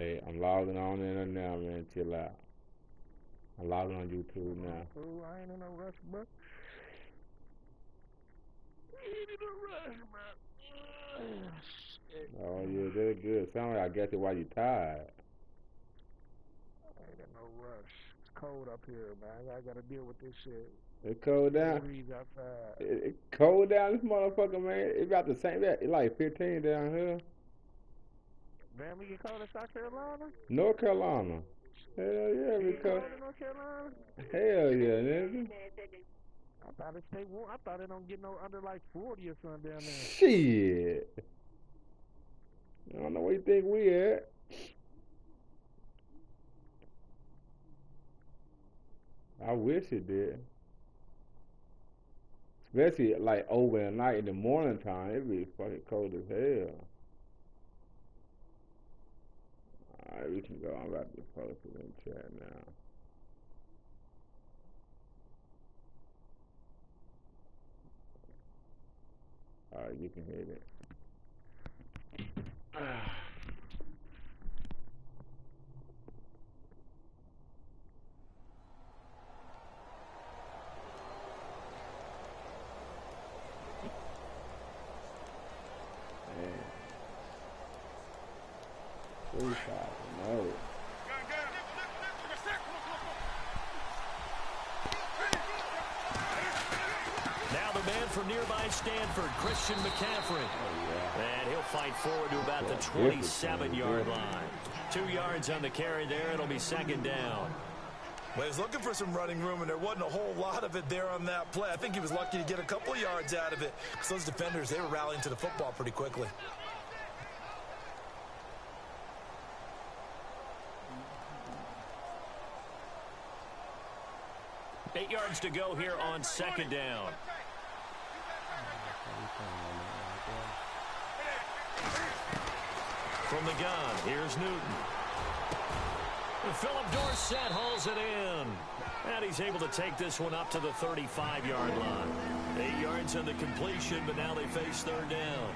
Hey, I'm logging on in now, man. Chill out. I'm logging on YouTube now. Fool, I ain't in no rush, bro. Ain't in no rush, bro. Shit. Oh yeah, that's good. Sound like I guess it while you tired. I ain't in no rush. It's cold up here, man. I gotta deal with this shit. It's cold 10 down. degrees outside. It's cold down this motherfucker, man. It's about the same. It's like 15 down here. Man, we get cold in South Carolina? North Carolina. Hell yeah, It we get cold. cold in North Carolina? Hell yeah, nigga. I thought it stay warm. I thought it don't get no under like 40 or something down there. Shit. I don't know where you think we at. I wish it did. Especially like over at night in the morning time, it'd be fucking cold as hell. Alright, we can go. I'm about to post it in chat now. Alright, you can hit it. Man. 3-5, no. Now the man from nearby Stanford, Christian McCaffrey. Oh, yeah. And he'll fight forward to about the 27-yard line. 2 yards on the carry there. It'll be second down. Well, he was looking for some running room, and there wasn't a whole lot of it there on that play. I think he was lucky to get a couple of yards out of it, because those defenders, they were rallying to the football pretty quickly. Eight yards to go here on second down. From the gun, here's Newton. Philip Dorsett hauls it in. And he's able to take this one up to the 35-yard line. 8 yards on the completion, but now they face third down.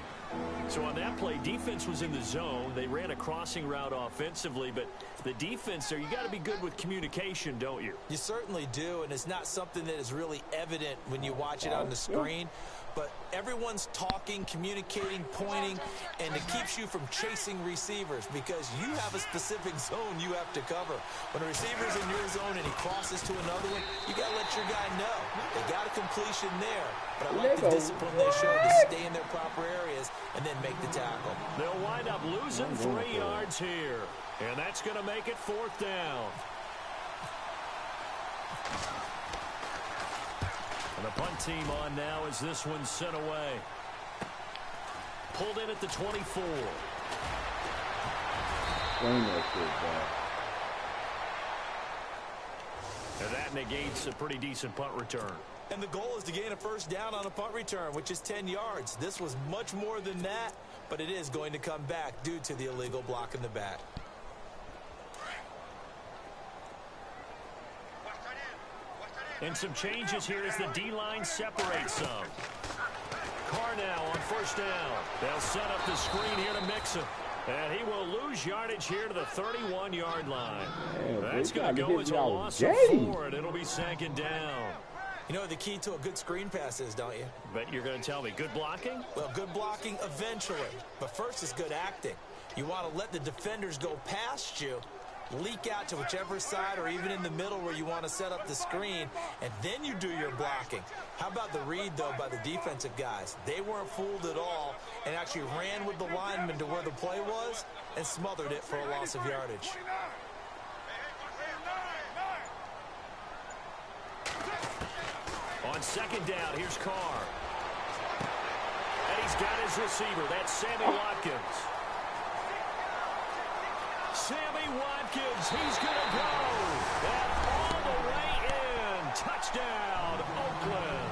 So on that play, defense was in the zone. They ran a crossing route offensively, but the defense there, you got to be good with communication, don't you? You certainly do, and it's not something that is really evident when you watch it on the screen. But everyone's talking, communicating, pointing, and it keeps you from chasing receivers because you have a specific zone you have to cover. When a receiver's in your zone and he crosses to another one, you got to let your guy know. They got a completion there, but I like the discipline they showed to stay in their proper areas and then make the tackle. They'll wind up losing 3 yards here, and that's going to make it fourth down. And the punt team on now as this one's sent away. Pulled in at the 24. And that negates a pretty decent punt return. And the goal is to gain a first down on a punt return, which is 10 yards. This was much more than that, but it is going to come back due to the illegal block in the back. And some changes here as the D-line separates some. Carr now on first down. They'll set up the screen here to Mixon. And he will lose yardage here to the 31-yard line. That's going to go as a loss of 4, and it'll be second down. You know what the key to a good screen pass is, don't you? But you're going to tell me, good blocking? Well, good blocking eventually. But first is good acting. You want to let the defenders go past you, leak out to whichever side or even in the middle where you want to set up the screen, and then you do your blocking. How about the read, though, by the defensive guys? They weren't fooled at all and actually ran with the lineman to where the play was and smothered it for a loss of yardage. On second down, here's Carr. And he's got his receiver. That's Sammy Watkins. Sammy Watkins, he's going to go. And all the way in. Touchdown, Oakland.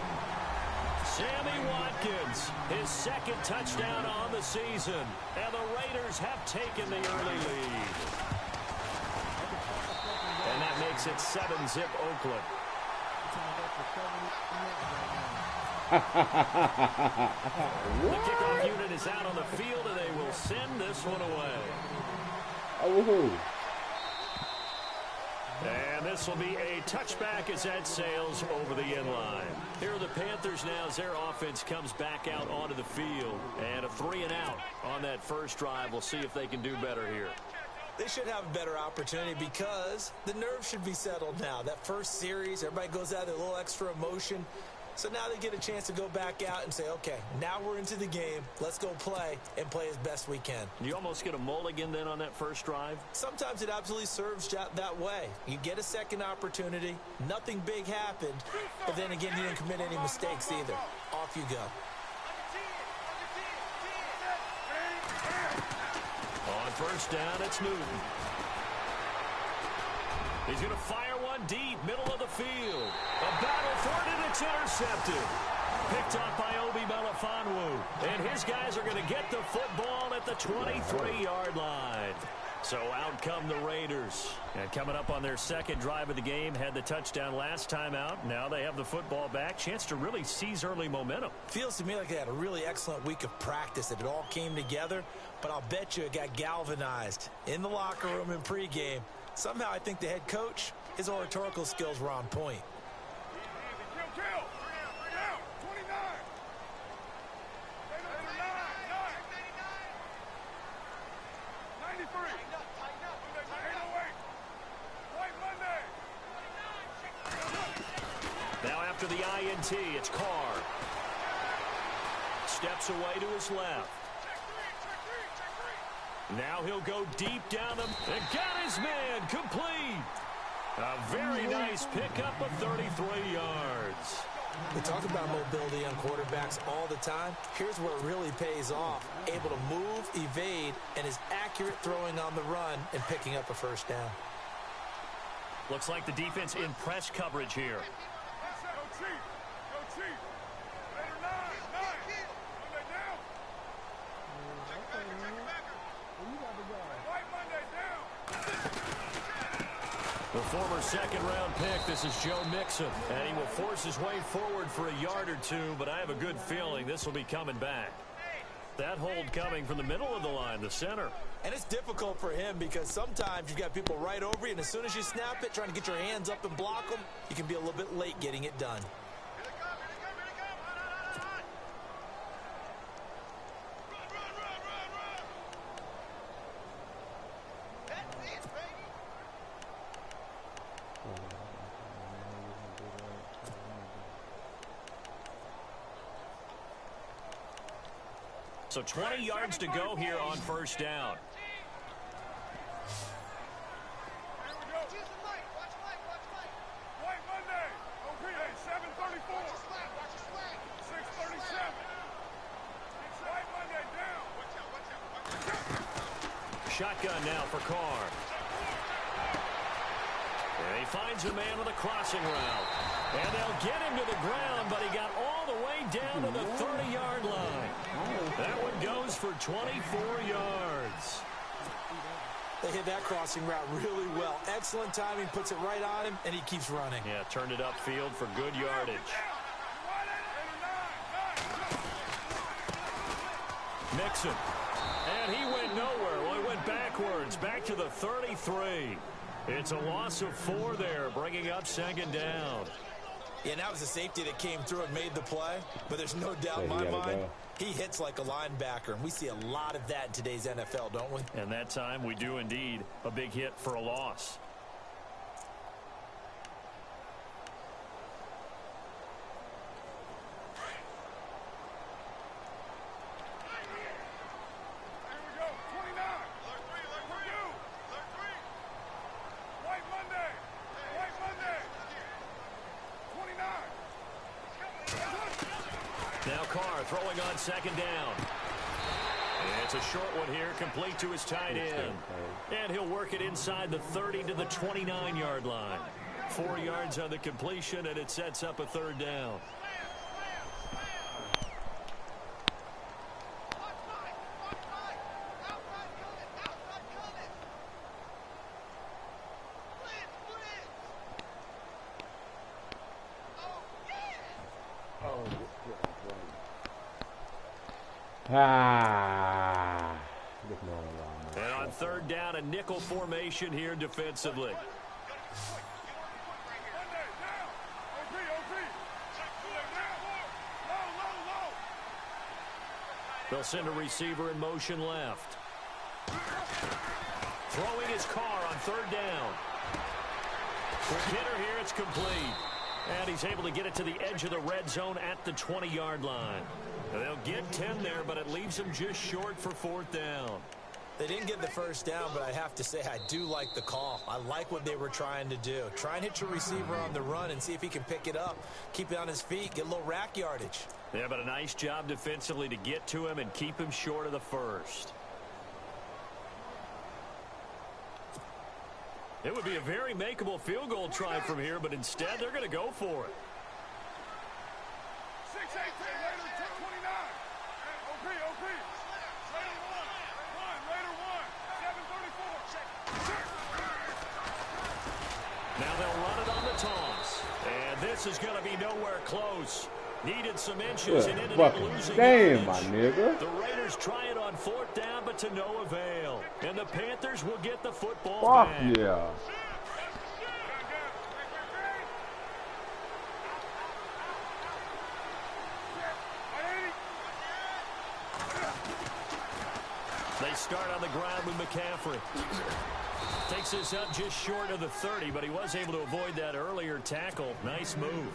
Sammy Watkins, his second touchdown on the season. And the Raiders have taken the early lead. And that makes it 7-zip Oakland. The kickoff unit is out on the field, and they will send this one away. Oh, woohoo. And this will be a touchback as that sails over the end line. Here are the Panthers now as their offense comes back out onto the field. And a 3-and-out on that first drive. We'll see if they can do better here. They should have a better opportunity because the nerves should be settled now. That first series, everybody goes out with a little extra emotion. So now they get a chance to go back out and say, okay, now we're into the game. Let's go play and play as best we can. You almost get a mulligan then on that first drive? Sometimes it absolutely serves that way. You get a second opportunity. Nothing big happened. But then again, you didn't commit any mistakes either. Off you go. On first down, it's Newton. He's going to fire one deep, middle of the field. A battle for it, and it's intercepted. Picked up by Obi Melifonwu. And his guys are going to get the football at the 23-yard line. So out come the Raiders. And coming up on their second drive of the game, had the touchdown last time out. Now they have the football back. Chance to really seize early momentum. Feels to me like they had a really excellent week of practice. It all came together. But I'll bet you it got galvanized in the locker room in pregame. Somehow I think the head coach, his oratorical skills were on point. Now after the INT, it's Carr. Steps away to his left. Now he'll go deep down them and got his man complete. A very nice pickup of 33 yards. We talk about mobility on quarterbacks all the time. Here's where it really pays off. Able to move, evade, and is accurate throwing on the run and picking up a first down. Looks like the defense in press coverage here. The former second-round pick, this is Joe Mixon. And he will force his way forward for a yard or two, but I have a good feeling this will be coming back. That hold coming from the middle of the line, the center. And it's difficult for him because sometimes you've got people right over you, and as soon as you snap it, trying to get your hands up and block them, you can be a little bit late getting it done. So 20 yards to go here on first down. Shotgun now for Carr. And he finds a man with a crossing route. And they'll get him to the ground, but he got all the way down to the 30-yard line. That one goes for 24 yards. They hit that crossing route really well. Excellent timing, puts it right on him, and he keeps running. Yeah, turned it upfield for good yardage. Mixon. And he went nowhere. Well, he went backwards, back to the 33. It's a loss of 4 there, bringing up second down. Yeah, and that was a safety that came through and made the play. But there's no doubt in my mind, he hits like a linebacker. And we see a lot of that in today's NFL, don't we? And that time we do indeed. A big hit for a loss. Now Carr throwing on second down. And it's a short one here, complete to his tight end. And he'll work it inside the 30 to the 29-yard line. 4 yards on the completion, and it sets up a third down. And on third down, a nickel formation here defensively. They'll send a receiver in motion left. Throwing his car on third down. Quick hitter here, it's complete. And he's able to get it to the edge of the red zone at the 20-yard line. They'll get 10 there, but it leaves them just short for fourth down. They didn't get the first down, but I have to say I do like the call. I like what they were trying to do. Try and hit your receiver on the run and see if he can pick it up, keep it on his feet, get a little rack yardage. Yeah, but a nice job defensively to get to him and keep him short of the first. It would be a very makeable field goal try from here, but instead they're going to go for it. 6-18, later 10-29. OP. Later 7-34. Now they'll run it on the toss. And this is going to be nowhere close. Needed some inches and ended up losing game, my yardage. nigga. The Raiders try it on fourth down, but to no avail. And the Panthers will get the football Fuck back. yeah. They start on the ground with McCaffrey. Takes this up just short of the 30, but he was able to avoid that earlier tackle. Nice move.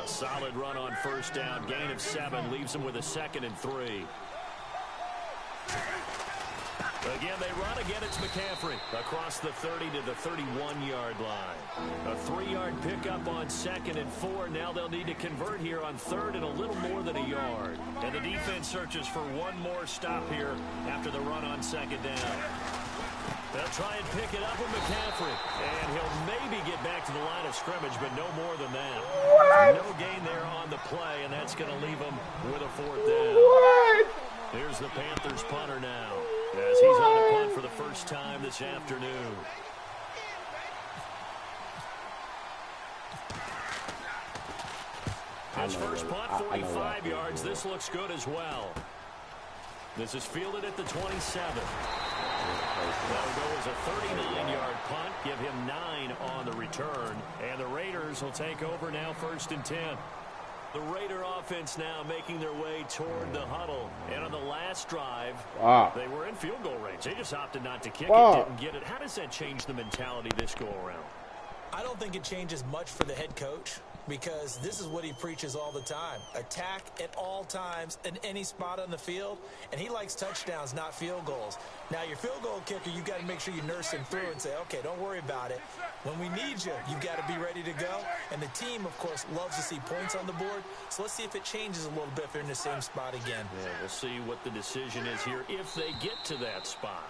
A solid run on first down. Gain of 7 leaves him with a 2nd and 3. Again, they run. Again, it's McCaffrey across the 30 to the 31-yard line. A 3-yard pickup on 2nd and 4. Now they'll need to convert here on 3rd and a little more than a yard. And the defense searches for one more stop here after the run on 2nd down. They'll try and pick it up with McCaffrey. And he'll maybe get back to the line of scrimmage, but no more than that. What? No gain there on the play, and that's going to leave him with a 4th down. What? Here's the Panthers punter now, as he's on a punt for the first time this afternoon. His first punt, 45 yards. This looks good as well. This is fielded at the 27. That'll go as a 39-yard punt, give him 9 on the return. And the Raiders will take over now 1st and 10. The Raider offense now making their way toward the huddle. And on the last drive, they were in field goal range. They just opted not to kick it, didn't get it. How does that change the mentality this go-around? I don't think it changes much for the head coach, because this is what he preaches all the time. Attack at all times in any spot on the field, and he likes touchdowns, not field goals. Now, your field goal kicker, you've got to make sure you nurse him through and say, okay, don't worry about it. When we need you, you've got to be ready to go. And the team, of course, loves to see points on the board. So let's see if it changes a little bit if they're in the same spot again. Yeah, we'll see what the decision is here if they get to that spot.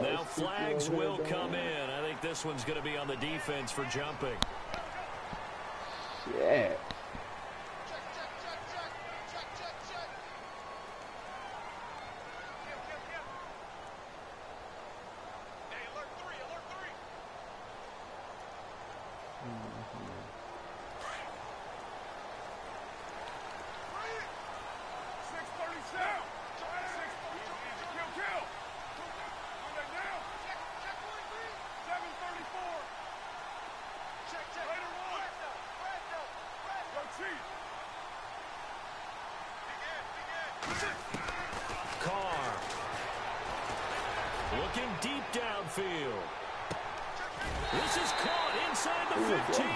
Now flags will come in. I think this one's going to be on the defense for jumping. Yeah. Carr looking deep downfield. This is caught inside the 15.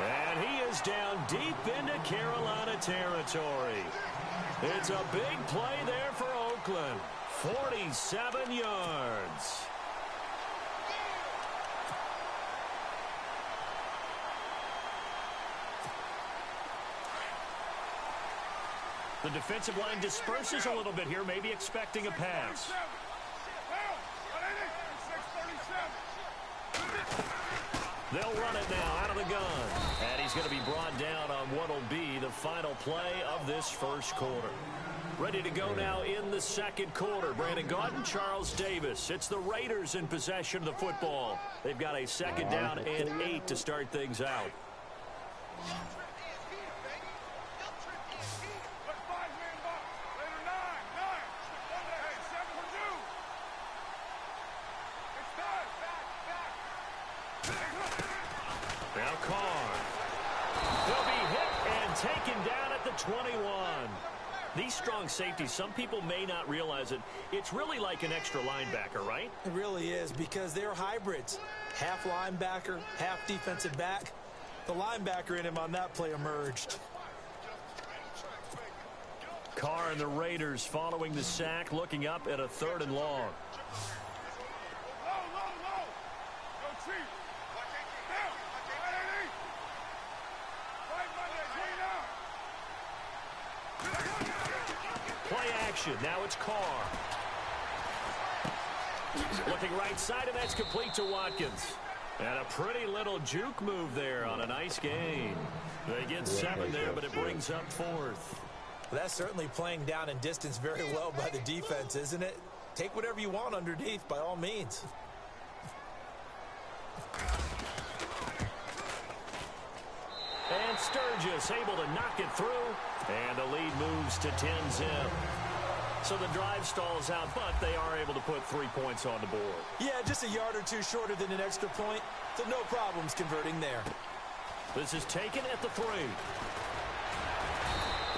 And he is down deep into Carolina territory. It's a big play there for Oakland. 47 yards. The defensive line disperses a little bit here, maybe expecting a pass. They'll run it now out of the gun. And he's going to be brought down on what will be the final play of this first quarter. Ready to go now in the second quarter. Brandon Gaudin, Charles Davis. It's the Raiders in possession of the football. They've got a 2nd down and 8 to start things out. taken down at the 21. These strong safeties, some people may not realize it. It's really like an extra linebacker, right? It really is, because they're hybrids. Half linebacker, half defensive back. The linebacker in him on that play emerged. Carr and the Raiders following the sack, looking up at a 3rd and long. Play action. Now it's Carr. Looking right side, and that's complete to Watkins. And a pretty little juke move there on a nice gain. They get 7 there, but it brings up 4th. Well, that's certainly playing down and distance very well by the defense, isn't it? Take whatever you want underneath, by all means. And Sturgis able to knock it through. And the lead moves to 10-zip. So the drive stalls out, but they are able to put 3 points on the board. Yeah, just a yard or two shorter than an extra point. So no problems converting there. This is taken at the 3.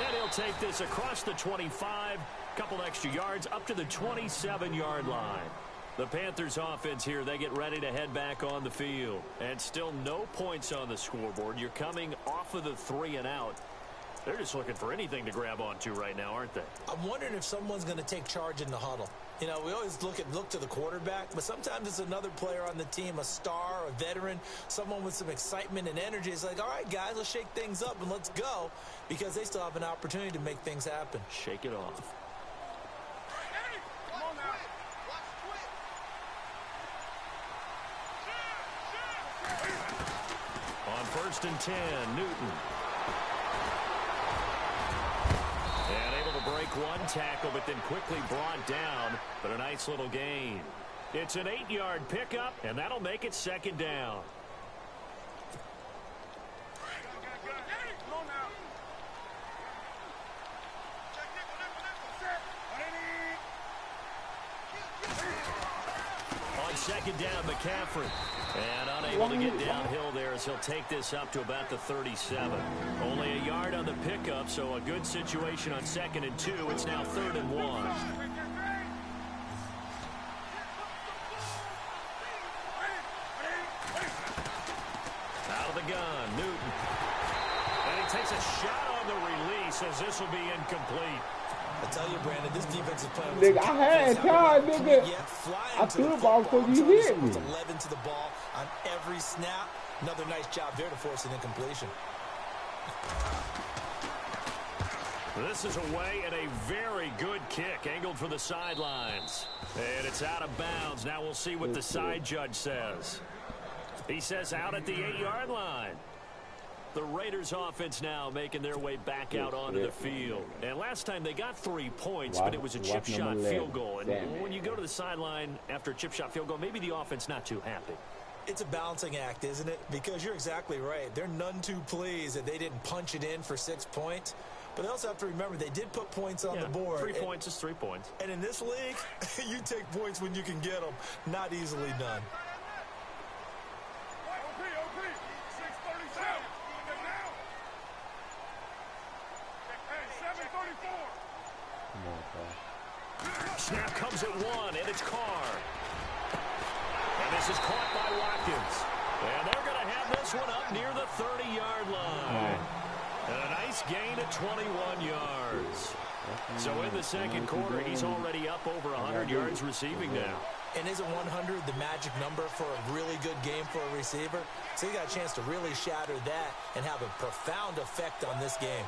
And he'll take this across the 25. Couple extra yards up to the 27-yard line. The Panthers offense here, they get ready to head back on the field. And still no points on the scoreboard. You're coming off of the 3 and out. They're just looking for anything to grab onto right now, aren't they? I'm wondering if someone's going to take charge in the huddle. You know, we always look to the quarterback, but sometimes it's another player on the team, a star, a veteran, someone with some excitement and energy. It's like, all right, guys, let's shake things up and let's go, because they still have an opportunity to make things happen. Shake it off. On 1st and 10, Newton. And able to break one tackle, but then quickly brought down. But a nice little gain. It's an 8-yard pickup, and that'll make it 2nd down. On 2nd down, McCaffrey. And unable to get downhill there as he'll take this up to about the 37. Only a yard on the pickup, so a good situation on 2nd and 2. It's now 3rd and 1. Out of the gun, Newton. And he takes a shot on the release as this will be incomplete. I tell you, Brandon, this defense is playing with Nigga, I had time, nigga. I threw the ball before you hit me. 11 to the ball on every snap. Another nice job there to force an incompletion. This is away and a very good kick angled for the sidelines. And it's out of bounds. Now we'll see what the side judge says. He says out at the 8-yard line. The Raiders offense now making their way back out onto the field. And last time they got 3 points, but it was a chip shot field goal. And when you go to the sideline after a chip shot field goal, maybe the offense not too happy. It's a balancing act, isn't it? Because you're exactly right. They're none too pleased that they didn't punch it in for 6 points. But they also have to remember they did put points on the board. 3 points is 3 points. And in this league, you take points when you can get them. Not easily done. Snap comes at 1, and it's Carr. And this is caught by Watkins. And they're going to have this one up near the 30-yard line. And a nice gain of 21 yards. So in the second quarter, he's already up over 100 yards receiving now. And isn't 100 the magic number for a really good game for a receiver? So he got a chance to really shatter that and have a profound effect on this game.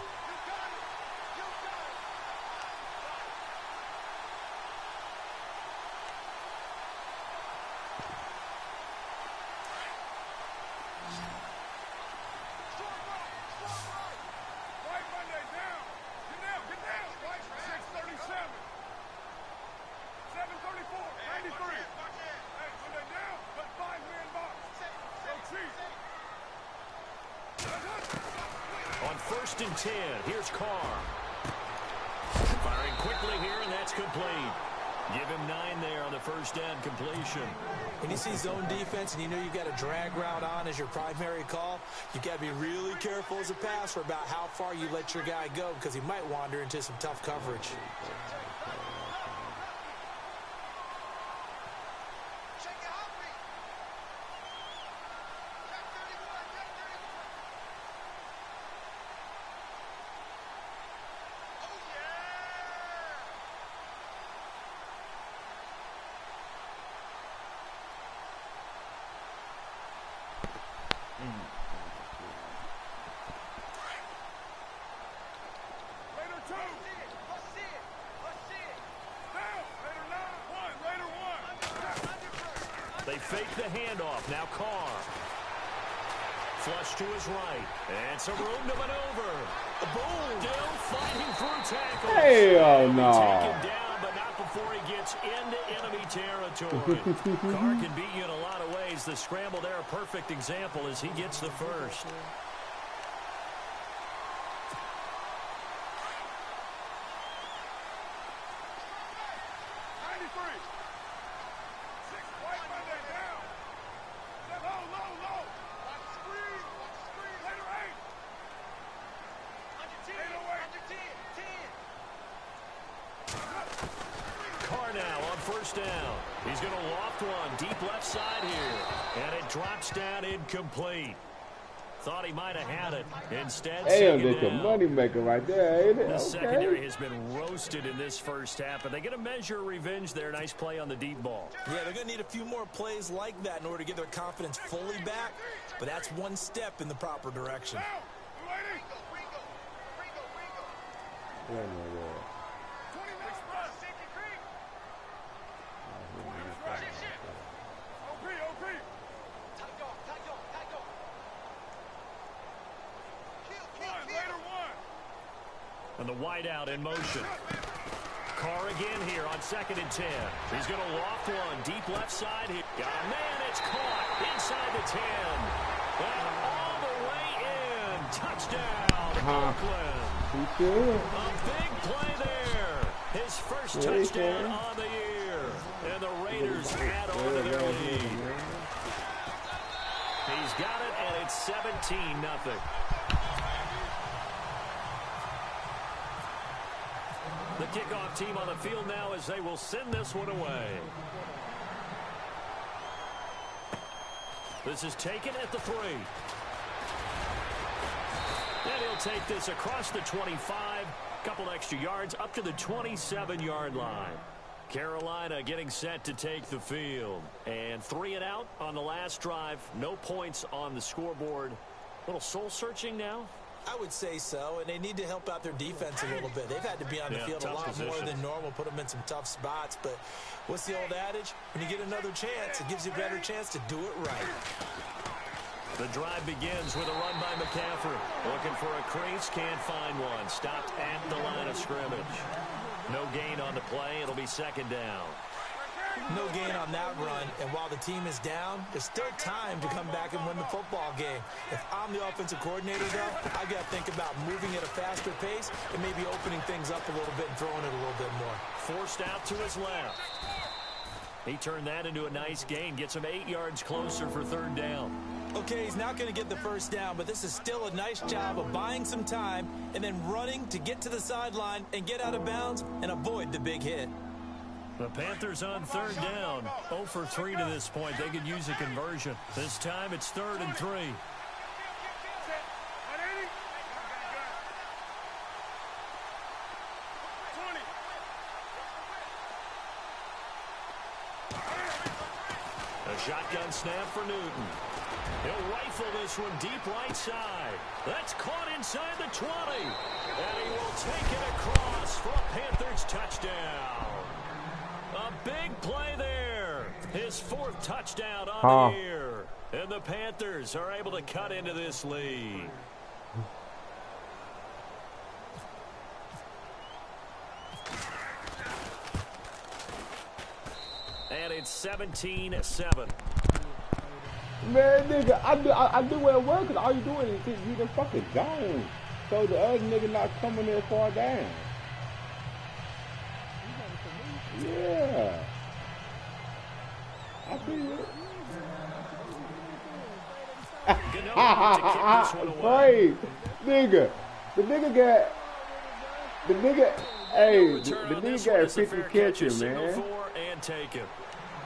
On 1st and 10, here's Carr. Firing quickly here, and that's complete. Give him 9 there on the first down completion. When you see zone defense and you know you've got a drag route on as your primary call, you've got to be really careful as a passer about how far you let your guy go because he might wander into some tough coverage. They fake the handoff. Now Carr. Flush to his right. And some room to maneuver. Boom. Still fighting through tackles. Hell no. Take him down, but not before he gets into enemy territory. Carr can beat you in a lot of ways. The scramble there, a perfect example as he gets the first. Down. He's going to loft one deep left side here. And it drops down incomplete. Thought he might have had it. Instead, damn, that's a money maker right there, ain't it? The okay. secondary has been roasted in this first half, but they get a measure of revenge there. Nice play on the deep ball. Yeah, they're going to need a few more plays like that in order to get their confidence fully back, but that's one step in the proper direction. Oh, my God. And the wideout in motion. Carr again here on 2nd and 10. He's going to loft one deep left side here. Got a man. It's caught inside the 10. And all the way in. Touchdown, Oakland. A big play there. His first touchdown on the year. And the Raiders add on to their lead. He's got it, and it's 17-0. The kickoff team on the field now as they will send this one away. This is taken at the 3. And he'll take this across the 25. Couple extra yards up to the 27-yard line. Carolina getting set to take the field. And 3 and out on the last drive. No points on the scoreboard. A little soul-searching now. I would say so, and they need to help out their defense a little bit. They've had to be on the field a lot more than normal, put them in some tough spots. But what's the old adage? When you get another chance, it gives you a better chance to do it right. The drive begins with a run by McCaffrey. Looking for a crease, can't find one. Stopped at the line of scrimmage. No gain on the play. It'll be 2nd down. No gain on that run, and while the team is down, there's still time to come back and win the football game. If I'm the offensive coordinator, though, I've got to think about moving at a faster pace and maybe opening things up a little bit and throwing it a little bit more. Forced out to his left. He turned that into a nice gain, gets him 8 yards closer for 3rd down. Okay, he's not going to get the first down, but this is still a nice job of buying some time and then running to get to the sideline and get out of bounds and avoid the big hit. The Panthers on 3rd down. 0 for 3 to this point. They could use a conversion. This time it's 3rd and 3. A shotgun snap for Newton. He'll rifle this one deep right side. That's caught inside the 20. And he will take it across for a Panthers touchdown. A big play there. His 4th touchdown on the year. And the Panthers are able to cut into this lead. And it's 17-7. Man, nigga, I do well work, cause all you doing is you the fucking zone. So the other nigga not coming there far down. Yeah. I see it. Praise. Nigga. The nigga got. The nigga. Hey, the nigga got 50 catches, man. And take it.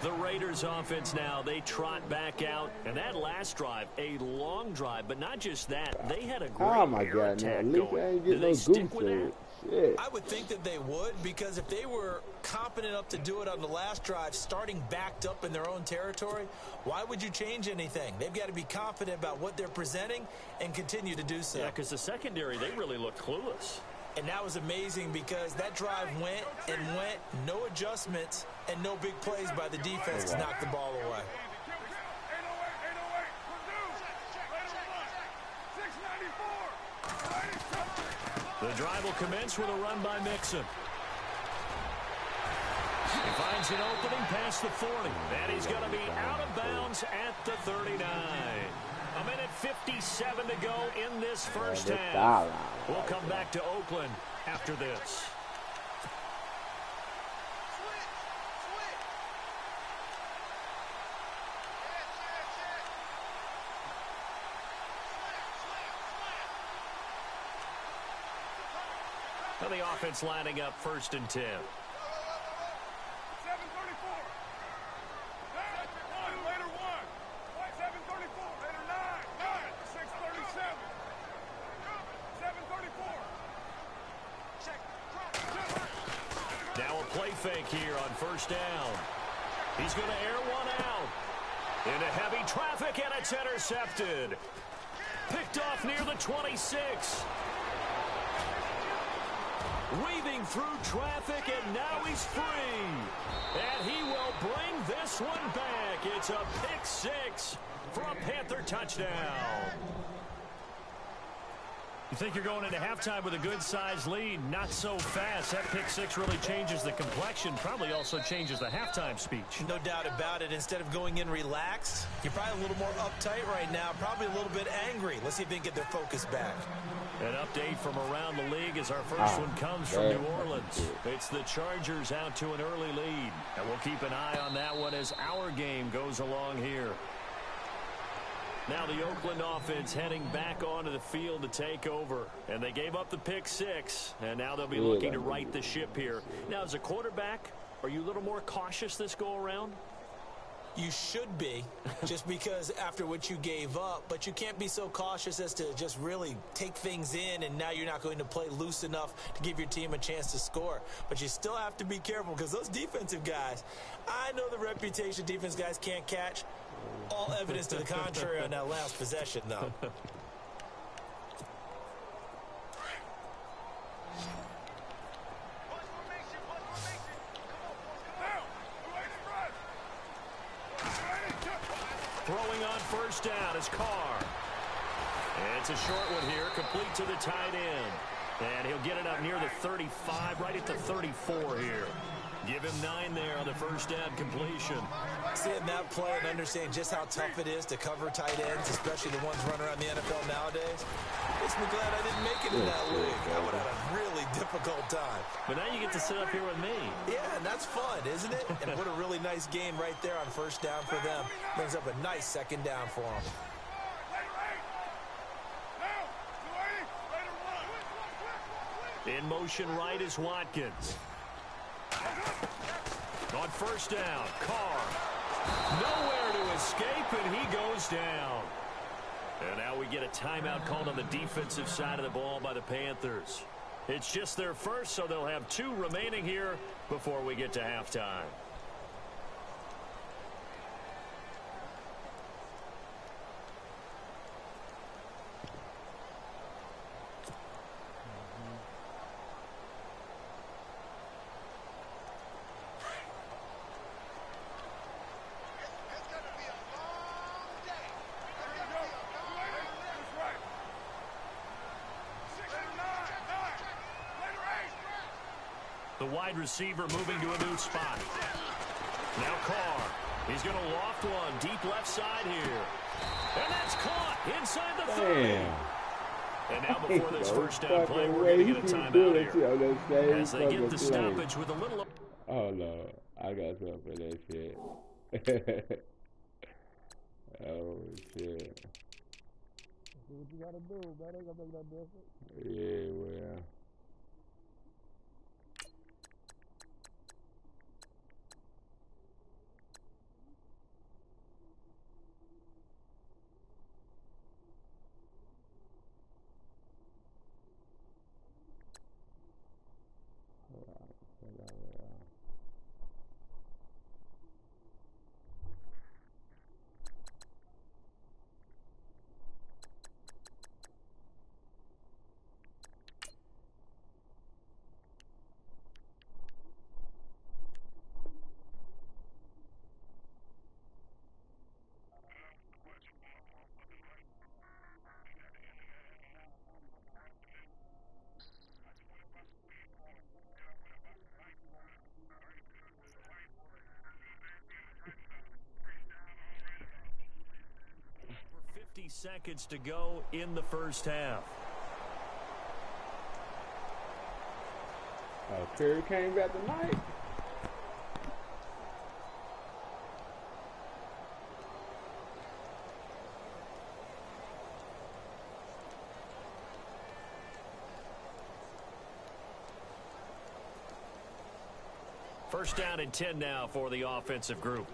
The Raiders offense now, they trot back out. And that last drive, a long drive, but not just that. They had a great air attack going. Did they stick with that? Shit. I would think that they would, because if they were competent enough to do it on the last drive, starting backed up in their own territory, why would you change anything? They've got to be confident about what they're presenting and continue to do so. Yeah, because the secondary, they really looked clueless. And that was amazing because that drive went and went, no adjustments, and no big plays by the defense to knock the ball away. The drive will commence with a run by Mixon. He finds an opening past the 40, and he's going to be out of bounds at the 39. A minute 57 to go in this first half. We'll come back to Oakland after this. Well, the offense lining up 1st and 10. Now a play fake here on 1st down. He's going to air one out. Into heavy traffic, and it's intercepted. Picked off near the 26. Weaving through traffic, and now he's free. And he will bring this one back. It's a pick 6 for a Panther touchdown. You think you're going into halftime with a good-sized lead? Not so fast. That pick 6 really changes the complexion, probably also changes the halftime speech. No doubt about it. Instead of going in relaxed, you're probably a little more uptight right now, probably a little bit angry. Let's see if they can get their focus back. An update from around the league as our first one comes from New Orleans. It's the Chargers out to an early lead. And we'll keep an eye on that one as our game goes along here. Now the Oakland offense heading back onto the field to take over. And they gave up the pick 6. And now they'll be looking to right the ship here. Now, as a quarterback, are you a little more cautious this go-around? You should be, just because after what you gave up. But you can't be so cautious as to just really take things in, and now you're not going to play loose enough to give your team a chance to score. But you still have to be careful, because those defensive guys, I know the reputation defense guys can't catch. All evidence to the contrary on that last possession, though. Throwing on 1st down is Carr. And it's a short one here, complete to the tight end. And he'll get it up near the 35, right at the 34 here. Give him 9 there on the 1st down completion. Seeing that play and understanding just how tough it is to cover tight ends, especially the ones running around the NFL nowadays, makes me glad I didn't make it in that league. I would have had a really difficult time. But now you get to sit up here with me. Yeah, and that's fun, isn't it? And what a really nice game right there on 1st down for them. Brings up a nice 2nd down for them. In motion right is Watkins. On 1st down, Carr. Nowhere to escape, and he goes down. And now we get a timeout called on the defensive side of the ball by the Panthers. It's just their first, so they'll have 2 remaining here before we get to halftime. The wide receiver moving to a new spot. Now Carr. He's going to loft one deep left side here. And that's caught inside the 30. And now before this 1st down play, we're going to get a timeout here. As they get the stoppage with a little... Oh no, I got something for that shit. Oh shit. Do what you gotta do, man. Ain't gonna make no difference. Yeah, well. For 50 seconds to go in the first half. Oh, Curry came back tonight. First down and 10 now for the offensive group.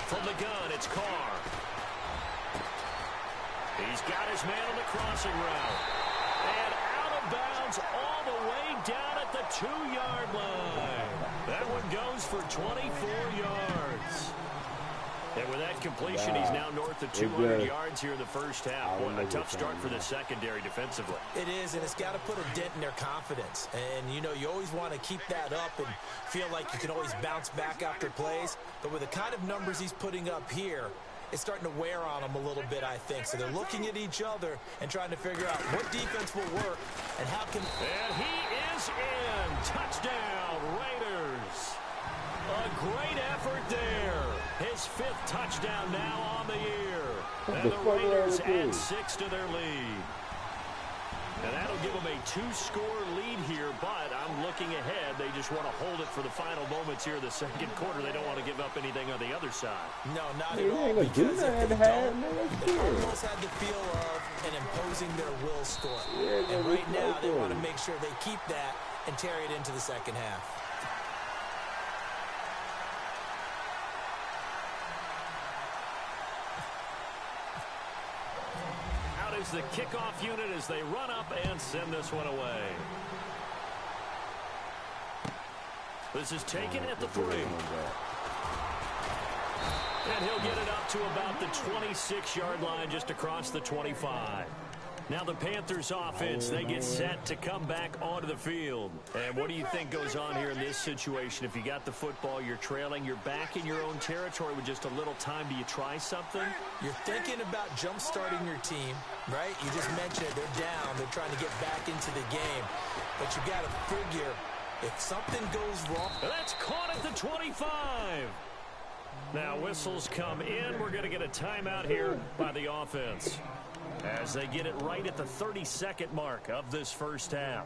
From the gun, it's Carr. He's got his man on the crossing route. And out of bounds all the way down at the 2-yard line. That one goes for 24 yards. And with that completion, he's now north of 200 yards here in the first half. What a tough start for the secondary defensively. It is, and it's got to put a dent in their confidence. And, you know, you always want to keep that up and feel like you can always bounce back after plays. But with the kind of numbers he's putting up here, it's starting to wear on them a little bit, I think. So they're looking at each other and trying to figure out what defense will work and how can... And he is in. Touchdown, Raiders. A great effort there. His 5th touchdown now on the year. And the Raiders add 6 to their lead. And that'll give them a 2-score lead here, but I'm looking ahead. They just want to hold it for the final moments here in the second quarter. They don't want to give up anything on the other side. No, not at all, because if they don't, they almost had the feel of an imposing their will score. And right now, they want to make sure they keep that and carry it into the second half. The kickoff unit as they run up and send this one away. This is taken at the 3. And he'll get it up to about the 26-yard line, just across the 25. Now the Panthers offense, they get set to come back onto the field. And what do you think goes on here in this situation? If you got the football, you're trailing, you're back in your own territory with just a little time. Do you try something? You're thinking about jump-starting your team, right? You just mentioned it. They're down. They're trying to get back into the game. But you got to figure if something goes wrong. That's caught at the 25. Now whistles come in. We're going to get a timeout here by the offense, as they get it right at the 32nd mark of this first half.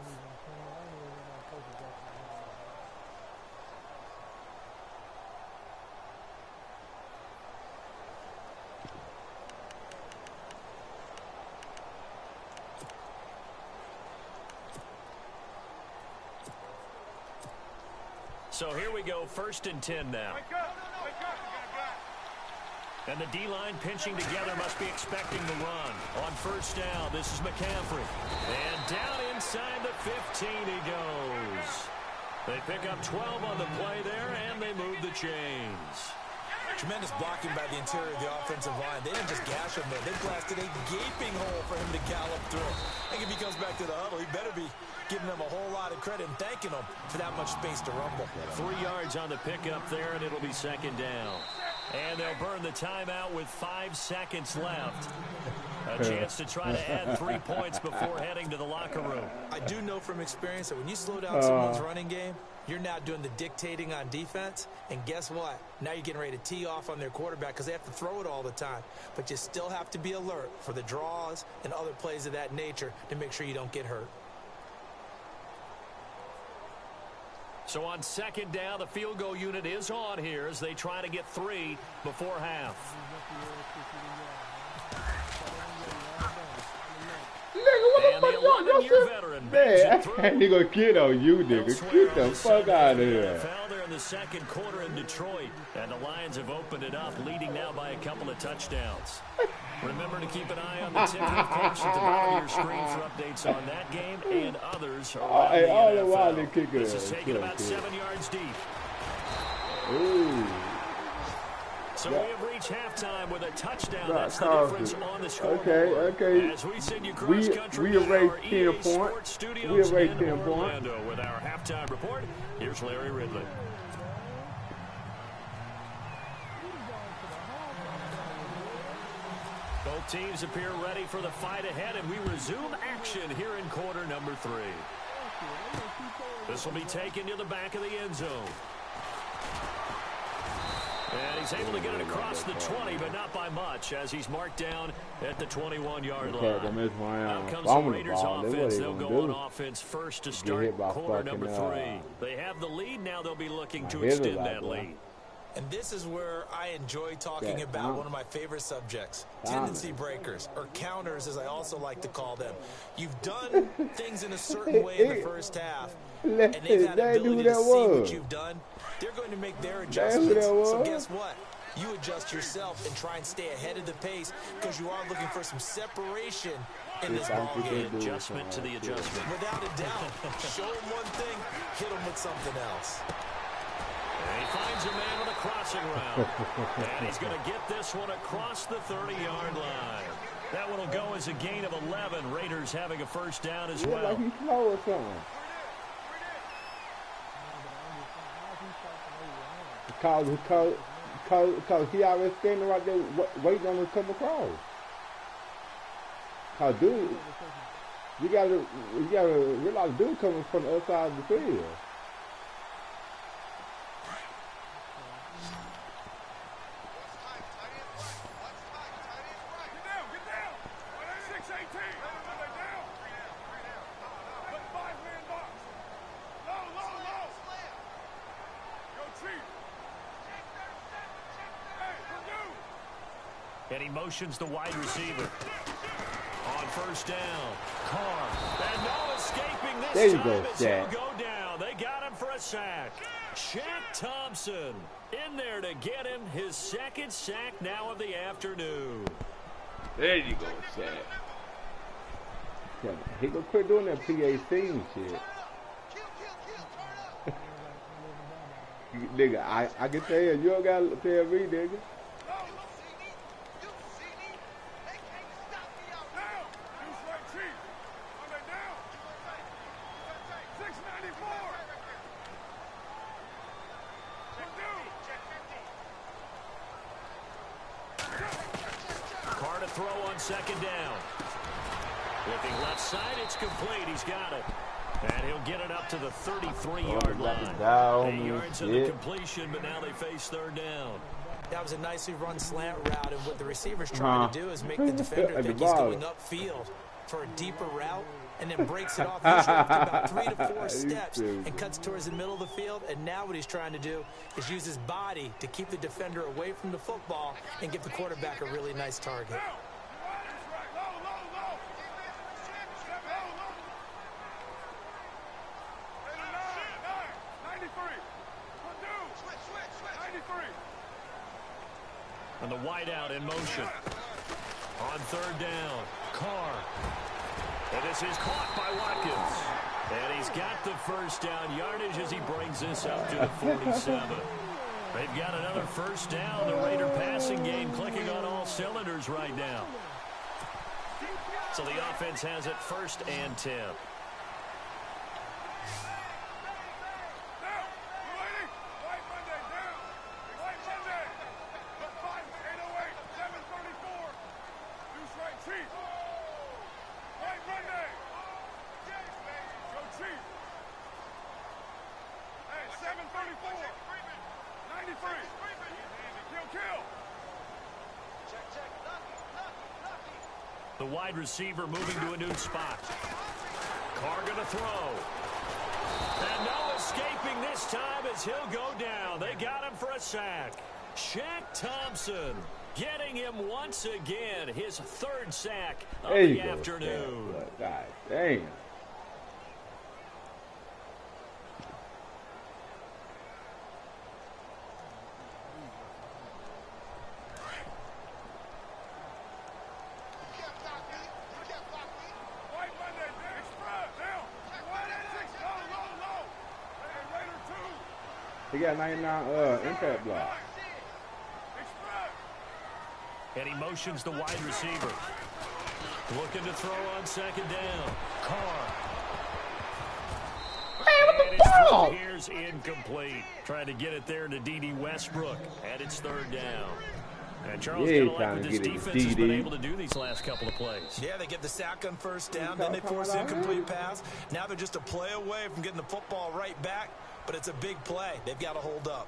So here we go, 1st and 10 now. And the D-line pinching together, must be expecting the run. On first down, this is McCaffrey. And down inside the 15 he goes. They pick up 12 on the play there, and they move the chains. Tremendous blocking by the interior of the offensive line. They didn't just gash him there. They blasted a gaping hole for him to gallop through. I think if he comes back to the huddle, he better be giving them a whole lot of credit and thanking them for that much space to rumble. 3 yards on the pickup there, and it'll be 2nd down. And they'll burn the timeout with 5 seconds left. A chance to try to add 3 points before heading to the locker room. I do know from experience that when you slow down someone's running game, you're now doing the dictating on defense. And guess what? Now you're getting ready to tee off on their quarterback because they have to throw it all the time. But you still have to be alert for the draws and other plays of that nature to make sure you don't get hurt. So on second down, the field goal unit is on here as they try to get 3 before half. Nigga, what the fuck y'all just veteran man, I ain't gonna kid on you, nigga. Get the fuck out of here. They're in the second quarter in Detroit, and the Lions have opened it up, leading now by a couple of touchdowns. Remember to keep an eye on the tip, of course, at the bottom of your screen for updates on that game and others around the NFL. This is taken about 7 yards deep. Ooh. So we have reached halftime with a touchdown. That's the difference on the scoreboard. Okay. As we send you cross country we erased 10 points. We erased 10 points. With our halftime report, here's Larry Ridley. Both teams appear ready for the fight ahead, and we resume action here in quarter number 3. This will be taken to the back of the end zone. And he's able to get it across the 20, but not by much, as he's marked down at the 21-yard line. Now comes the Raiders offense. They'll go on offense first to start quarter number 3. They have the lead. Now they'll be looking to extend that lead. And this is where I enjoy talking about one of my favorite subjects, tendency breakers, or counters as I also like to call them. You've done things in a certain way in the first half, and they've had the ability to see what you've done. They're going to make their adjustments. So guess what? You adjust yourself and try and stay ahead of the pace because you are looking for some separation in this ball game. Adjustment to the adjustment. Without a doubt. Show him one thing, hit him with something else. And he finds a man with a crossing route. And he's going to get this one across the 30-yard line. That one will go as a gain of 11. Raiders having a first down as well. Like he's slow or something. Because he always standing right there waiting on him to come across. Cause dude, you gotta realize dude coming from the other side of the field. And he motions the wide receiver. On first down, Carr. And no escaping this there you time. go, Shaq. He'll go down. They got him for a sack. Shaq Thompson in there to get him his second sack now of the afternoon. There you go, Shaq. He gonna quit doing that PAC shit. Nigga, I can tell you don't gotta tell me, nigga. Second down. Looking left side, it's complete. He's got it. And he'll get it up to the 33-yard line. 8 yards in the completion, but now they face third down. That was a nicely run slant route, and what the receiver's trying to do is make the defender think he's going upfield for a deeper route, and then breaks it off usually after about 3 to 4 steps and cuts towards the middle of the field. And now what he's trying to do is use his body to keep the defender away from the football and give the quarterback a really nice target. And the wideout in motion. On third down, Carr. And this is caught by Watkins. And he's got the first down yardage as he brings this up to the 47. They've got another first down. The Raider passing game clicking on all cylinders right now. So the offense has it first and 10. Chief. The wide receiver moving to a new spot. Carr going to throw. And no escaping this time as he'll go down. They got him for a sack. Shaq Thompson getting him once again. His third sack of the afternoon. God dang. He got 99 impact block. And he motions the wide receiver. Looking to throw on second down. Carr. And his throw here's incomplete. Trying to get it there to D.D. Westbrook. And it's third down. And Charles, kind of like what this defense has been able to do these last couple of plays. Yeah, they get the sack on first down, then they force an incomplete pass. Now they're just a play away from getting the football right back, but it's a big play. They've got to hold up.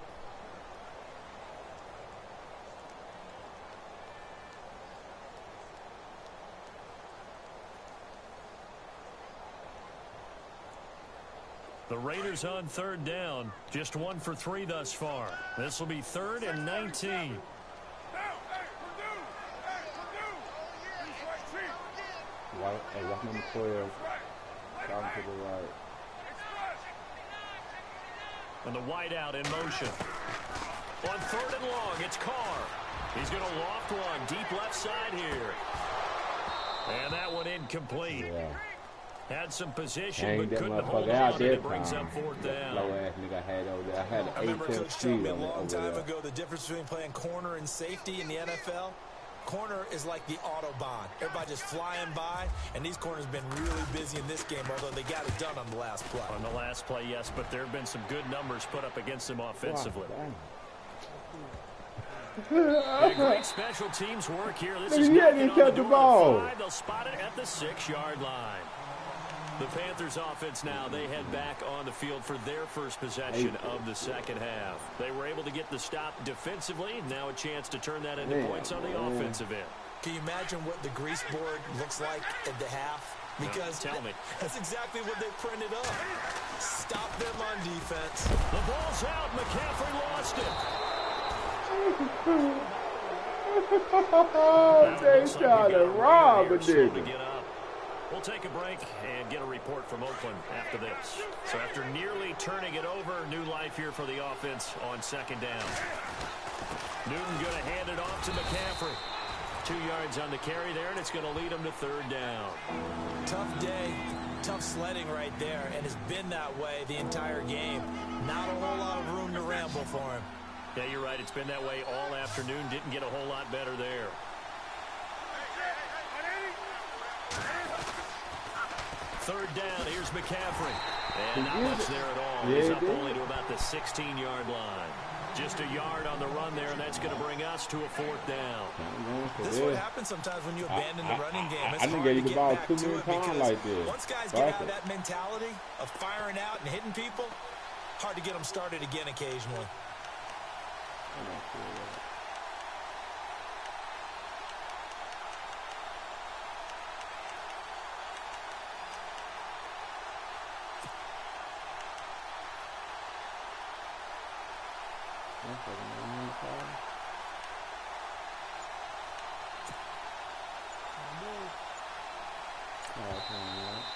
The Raiders on third down. Just 1 for 3 thus far. This will be 3rd and 19. Watch number 12. Down to the right. And the wideout in motion. On 3rd and long, it's Carr. He's going to loft one deep left side here. And that one incomplete. Yeah. Had some position, but couldn't hold out on, there. It brings up 4th down. Low ass nigga I had over there. I had I remember Coach told me a long time ago the difference between playing corner and safety in the NFL. Corner is like the Autobahn. Everybody just flying by, and these corners have been really busy in this game, although they got it done on the last play. On the last play, yes, but there have been some good numbers put up against them offensively. Wow, great special teams work here. This is knocking on the door at 5. They'll spot it at the 6-yard line. The Panthers offense now, they head back on the field for their first possession of the second half. They were able to get the stop defensively. Now a chance to turn that into points on the offensive end. Can you imagine what the grease board looks like at the half? Because tell me. That's exactly what they printed up. Stop them on defense. The ball's out. McCaffrey lost it. They trying to rob a nigga. We'll take a break and get a report from Oakland after this. So after nearly turning it over, new life here for the offense on second down. Newton going to hand it off to McCaffrey. 2 yards on the carry there, and it's going to lead him to 3rd down. Tough day, tough sledding right there, and it's been that way the entire game. Not a whole lot of room to ramble for him. Yeah, you're right. It's been that way all afternoon. Didn't get a whole lot better there. Third down, here's McCaffrey. And not much there at all. He's up only to about the 16-yard line. Just a yard on the run there, and that's going to bring us to a 4th down. This is what happens sometimes when you abandon the running game. It's hard to get the ball back too to many it times because like this. once guys get out of that mentality of firing out and hitting people, hard to get them started again occasionally.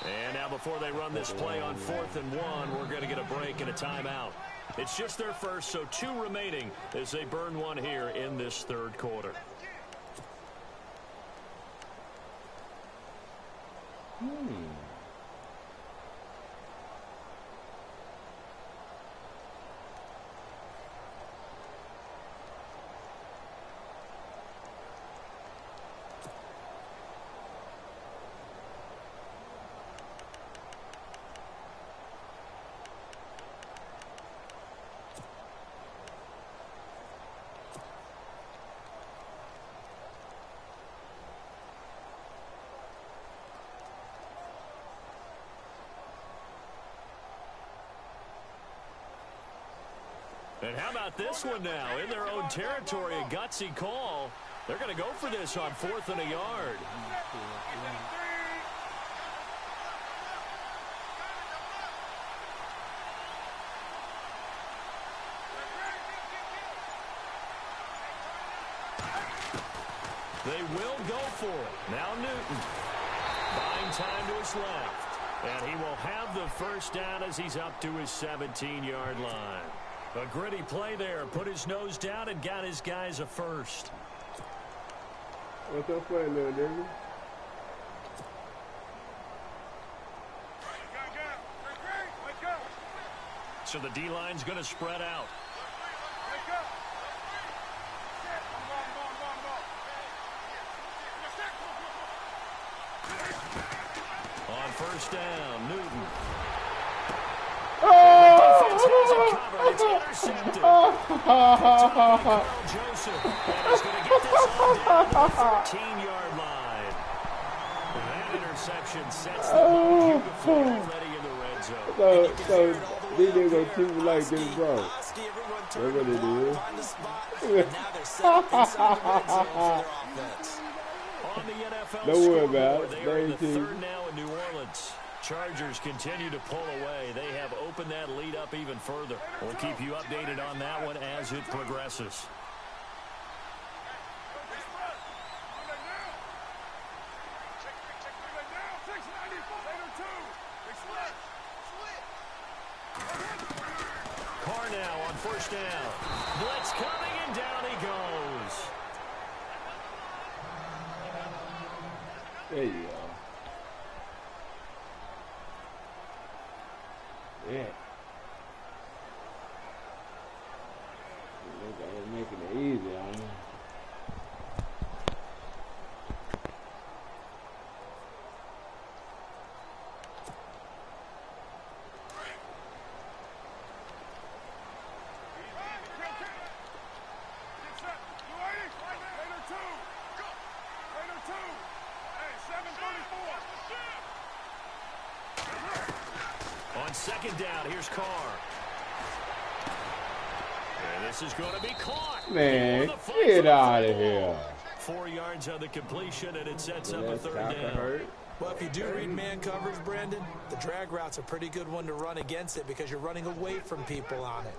And now before they run this play on 4th and 1, we're going to get a break and a timeout. It's just their first, so 2 remaining as they burn one here in this 3rd quarter. And how about this one now? In their own territory, a gutsy call. They're going to go for this on 4th and a yard. They will go for it. Now Newton. Buying time to his left. And he will have the first down as he's up to his 17-yard line. A gritty play there. Put his nose down and got his guys a first. What's up for little nigga? So the D-line's going to spread out. On first down, Newton. Oh! It's intercepted. Carl Joseph. And he's going to get this one down to the 14-yard line. That interception sets them up beautifully already in the red zone. So these niggas gonna treat me like this, bro. That's what it is. Now they're set up inside the red zone for their offense. On the NFL Don't worry about it. They are in the third now in New Orleans. Chargers continue to pull away. They have opened that lead up even further. We'll keep you updated on that one as it progresses. Carr now on first down. Blitz coming and down he goes. There you go. Yeah. They're making it easy on me. Second down, here's Carr. And this is going to be caught. Man, get out of here. 4 yards on the completion, and it sets up a third down. Well, if you do read man coverage, Brandon, the drag route's a pretty good one to run against it because you're running away from people on it.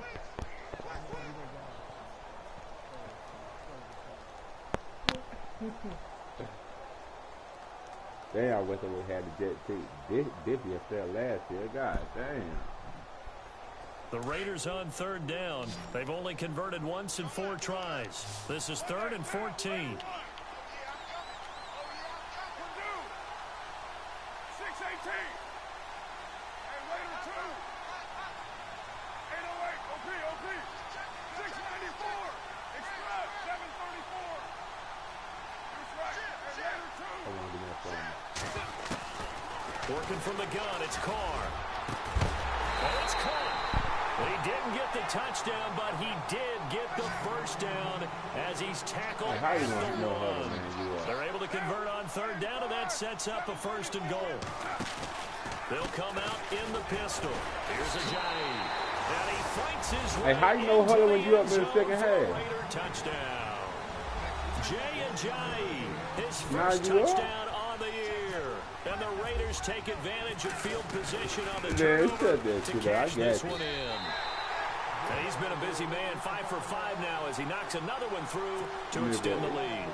Damn, I wish I would have had the jet pick. This year fell last year. God damn. The Raiders on third down. They've only converted once in 4 tries. This is 3rd and 14. Working from the gun, it's Carr. Oh, it's caught. He didn't get the touchdown, but he did get the first down as he's tackled at the 1. They're able to convert on third down, and that sets up a 1st and goal. They'll come out in the pistol. Here's Ajayi. And he fights his way. Hey, how you know huddle when you up in the second half? Raider touchdown. Jay Ajayi, his first touchdown on the year. And the Raiders take advantage of field position on the turnover to cash this one in. And he's been a busy man, 5 for 5 now as he knocks another one through to extend the lead.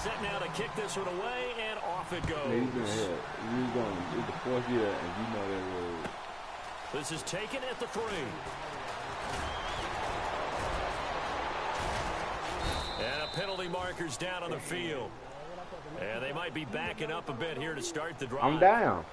Set now to kick this one away, and off it goes. Yeah, he's been hit. He's going. It's the 4th year, and you know that road. This is taken at the 3. And a penalty marker's down on the field. And they might be backing up a bit here to start the drive. I'm down.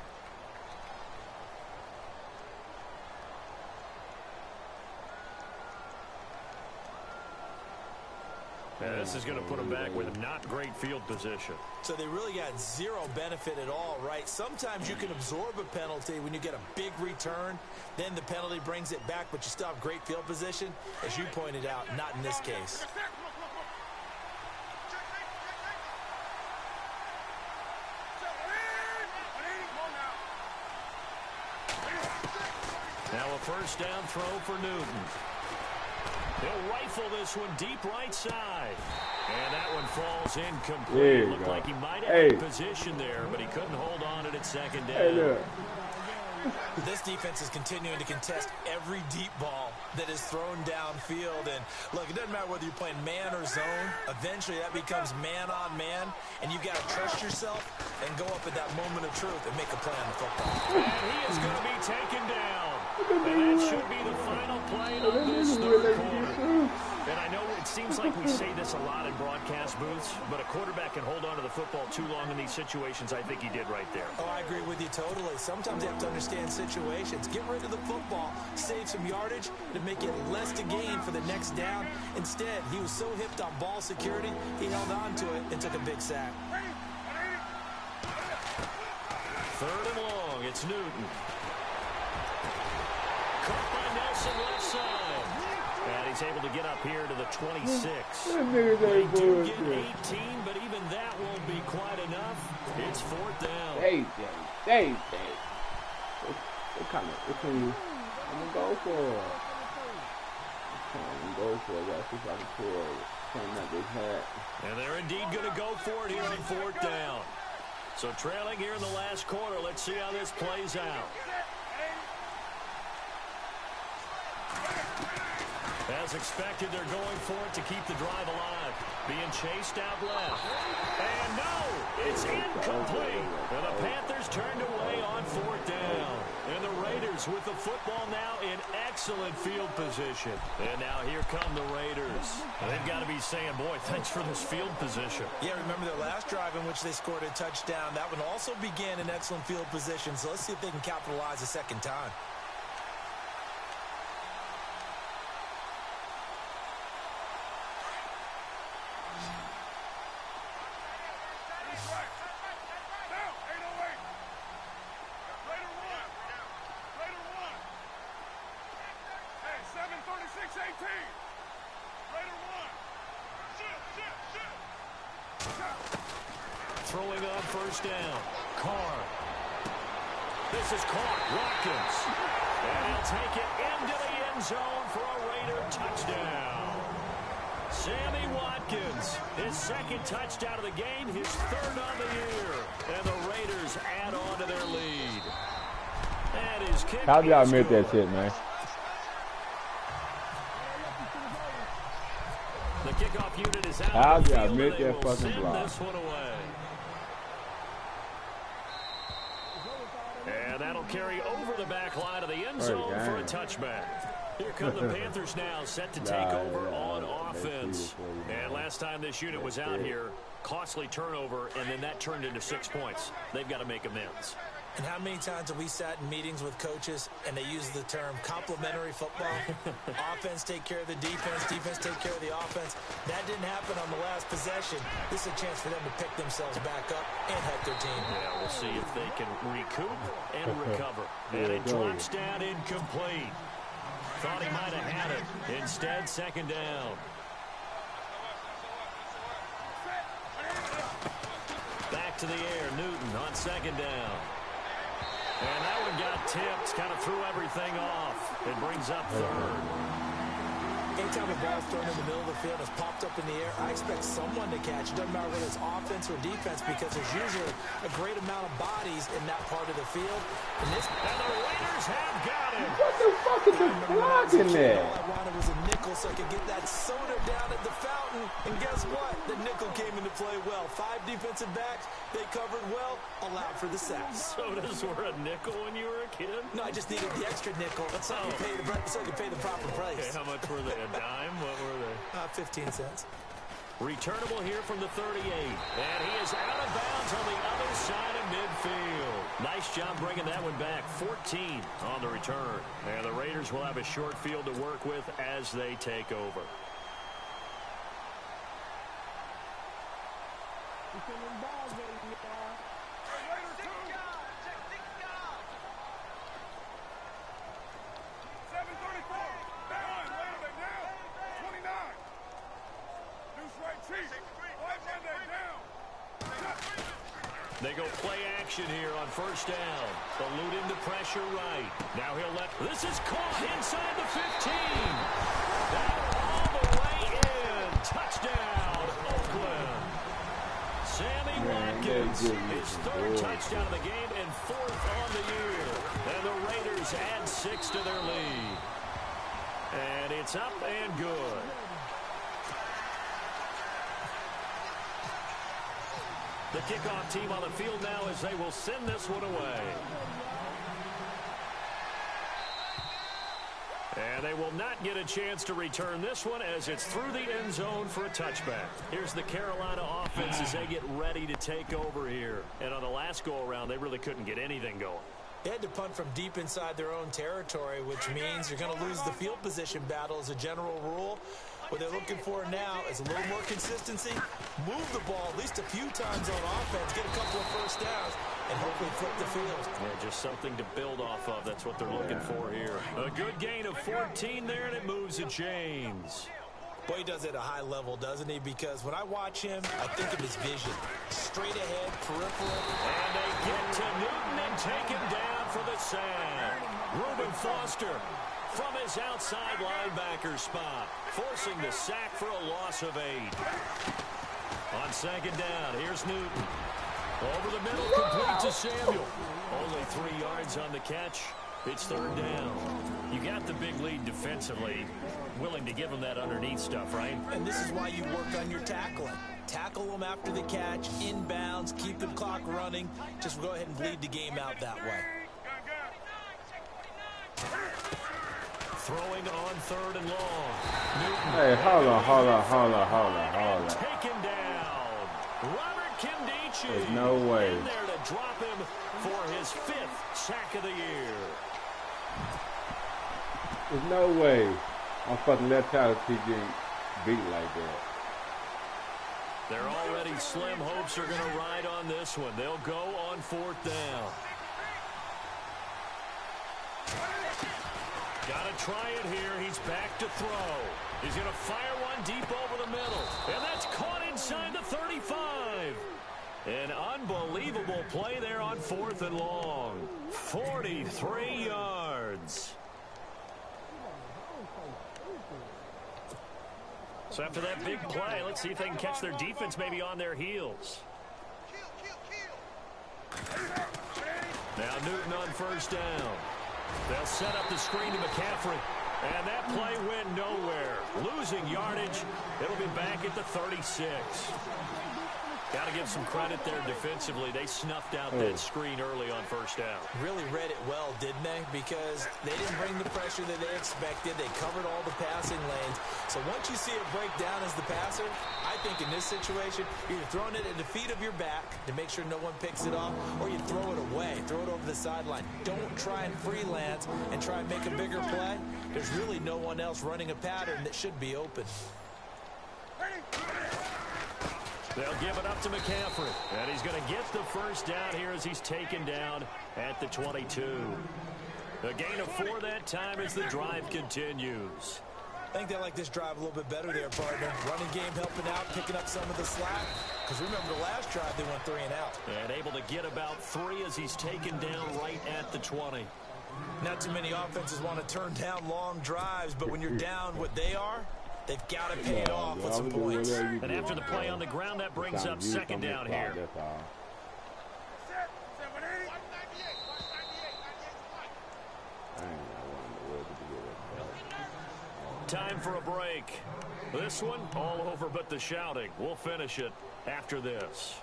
And this is going to put them back with not great field position. So they really got zero benefit at all, right? Sometimes you can absorb a penalty when you get a big return. Then the penalty brings it back, but you still have great field position. As you pointed out, not in this case. Now a first down throw for Newton. He'll rifle this one deep right side. And that one falls incomplete. Looked like he might have had position there, but he couldn't hold on at second down. This defense is continuing to contest every deep ball that is thrown downfield. And, look, it doesn't matter whether you're playing man or zone. Eventually, that becomes man-on-man, and you've got to trust yourself and go up at that moment of truth and make a play on the football. And he is going to be taken down. And that should be the final play of this third quarter. And I know it seems like we say this a lot in broadcast booths, but a quarterback can hold on to the football too long in these situations. I think he did right there. Oh, I agree with you totally. Sometimes you have to understand situations. Get rid of the football, save some yardage to make it less to gain for the next down. Instead, he was so hipped on ball security, he held on to it and took a big sack. Third and long, it's Newton. Caught by Nelson left side. And he's able to get up here to the 26. They do get 18, but even that won't be quite enough. It's fourth down. They kind of, I'm going to go for it. That's just like a pull. And they're indeed going to go for it here on fourth down. So trailing here in the last quarter. Let's see how this plays out. As expected, they're going for it to keep the drive alive. Being chased out left. And no, it's incomplete. And the Panthers turned away on fourth down. And the Raiders with the football now in excellent field position. And now here come the Raiders. They've got to be saying, boy, thanks for this field position. Yeah, remember their last drive in which they scored a touchdown. That one also began in excellent field position. So let's see if they can capitalize a second time. Throwing on first down. Carr. This is caught. Watkins. And he'll take it into the end zone for a Raider touchdown. Sammy Watkins, his second touchdown of the game, his third on the year. And the Raiders add on to their lead. And his kick. How y'all admit that shit, man? The kickoff unit is out. How y'all admit that fucking block? This one away. And that'll carry over the back line of the end zone for a touchback. Here come the Panthers now, set to take over on offense. And last time this unit was out here, costly turnover, and then that turned into 6 points. They've got to make amends. And how many times have we sat in meetings with coaches and they use the term complementary football? Offense take care of the defense, defense take care of the offense. That didn't happen on the last possession. This is a chance for them to pick themselves back up and help their team. Yeah, we'll see if they can recoup and recover. And it drops down incomplete. Thought he might have had it. Instead, second down. Back to the air, Newton on second down. And that one got tipped, kind of threw everything off. It brings up third. Anytime a ball is thrown in the middle of the field, it's popped up in the air, I expect someone to catch. It doesn't matter whether it's offense or defense because there's usually a great amount of bodies in that part of the field. And the Raiders have got him. What the fuck is this block in there? All I wanted was a nickel so I could get that soda down at the fountain. And guess what? The nickel came into play well. 5 defensive backs, they covered well, allowed for the sacks. Sodas were a nickel when you were a kid? No, I just needed the extra nickel so I could pay the proper price. Okay, how much were they? A dime? What were they? 15 cents. Returnable here from the 38. And he is out of bounds on the other side of midfield. Nice job bringing that one back. 14 on the return. And the Raiders will have a short field to work with as they take over. They go play action here on first down. Eluding the pressure right. Now he'll let... This is caught inside the 15. That all the way in. Touchdown, Oakland. Sammy Watkins, his third touchdown of the game and fourth on the year. And the Raiders add 6 to their lead. And it's up and good. The kickoff team on the field now as they will send this one away. And they will not get a chance to return this one as it's through the end zone for a touchback. Here's the Carolina offense as they get ready to take over here. And on the last go-around, they really couldn't get anything going. They had to punt from deep inside their own territory, which means you're going to lose the field position battle as a general rule. What they're looking for now is a little more consistency, move the ball at least a few times on offense, get a couple of first downs, and hopefully flip the field. Yeah, just something to build off of. That's what they're looking for here. A good gain of 14 there, and it moves the chains. Boy, he does it at a high level, doesn't he? Because when I watch him, I think of his vision. Straight ahead, peripheral. And they get to Newton and take him down for the sack. Reuben Foster from his outside linebacker spot, forcing the sack for a loss of 8. On second down, here's Newton. Over the middle, complete to Samuel. Only 3 yards on the catch. It's third down. You got the big lead defensively. Willing to give them that underneath stuff, right? And this is why you work on your tackling. Tackle them after the catch, inbounds, keep the clock running. Just go ahead and bleed the game out that way. Throwing on third and long. Newton. Hey, hold on. Take him down. Robert Kimdichie. There's no way. In there to drop him for his 5th sack of the year. There's no way I'm fucking left tackle keep getting beat like that. They're already slim hopes are going to ride on this one. They'll go on 4th down. Got to try it here. He's back to throw. He's going to fire one deep over the middle. And that's caught inside the 35. An unbelievable play there on 4th and long. 43 yards. So after that big play, let's see if they can catch their defense maybe on their heels. Now Newton on first down. They'll set up the screen to McCaffrey. And that play went nowhere. Losing yardage. It'll be back at the 36. Got to give some credit there defensively. They snuffed out that screen early on first down. Really read it well, didn't they? Because they didn't bring the pressure that they expected. They covered all the passing lanes. So once you see it break down as the passer, I think in this situation, you're either throwing it at the feet of your back to make sure no one picks it off, or you throw it away, throw it over the sideline. Don't try and freelance and try and make a bigger play. There's really no one else running a pattern that should be open. They'll give it up to McCaffrey. And he's going to get the first down here as he's taken down at the 22. A gain of 4 that time as the drive continues. I think they like this drive a little bit better there, partner. Running game helping out, picking up some of the slack. Because remember the last drive, they went 3 and out. And able to get about 3 as he's taken down right at the 20. Not too many offenses want to turn down long drives, but when you're down what they are, they've got to pay it off with some points. And after the play on the ground, that brings up second down here. Time for a break. This one, all over but the shouting. We'll finish it after this.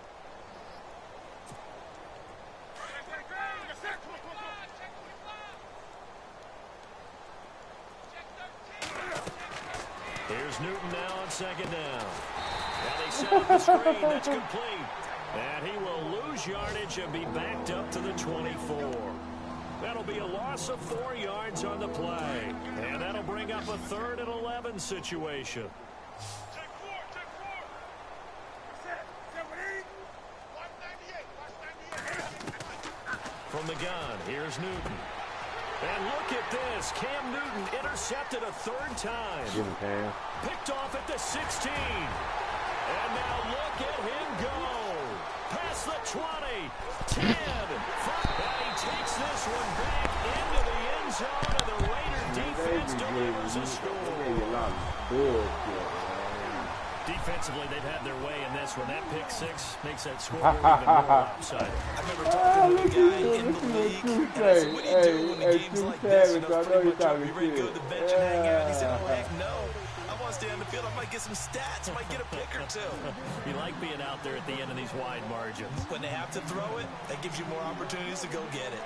Here's Newton now on second down. Now they set up the screen. That's complete. And he will lose yardage and be backed up to the 24. That'll be a loss of 4 yards on the play. And that'll bring up a 3rd and 11 situation. From the gun, here's Newton. And look at this. Cam Newton intercepted a 3rd time. Picked off at the 16. And now look at him go. Pass across the 20, 10, 5. And he takes this one back into the end zone, and the Raider defense delivers a score. Defensively, they've had their way in this one. That pick six makes that scoreboard even more lopsided. I remember talking to a guy in the league, and I said, what do you do when the game's like this? You know, pretty much over. You ready to go to the bench and hang out? And he said, oh, heck no. I want to stay on the field. I might get some stats. I might get a pick or two. You like being out there at the end of these wide margins. When they have to throw it, that gives you more opportunities to go get it.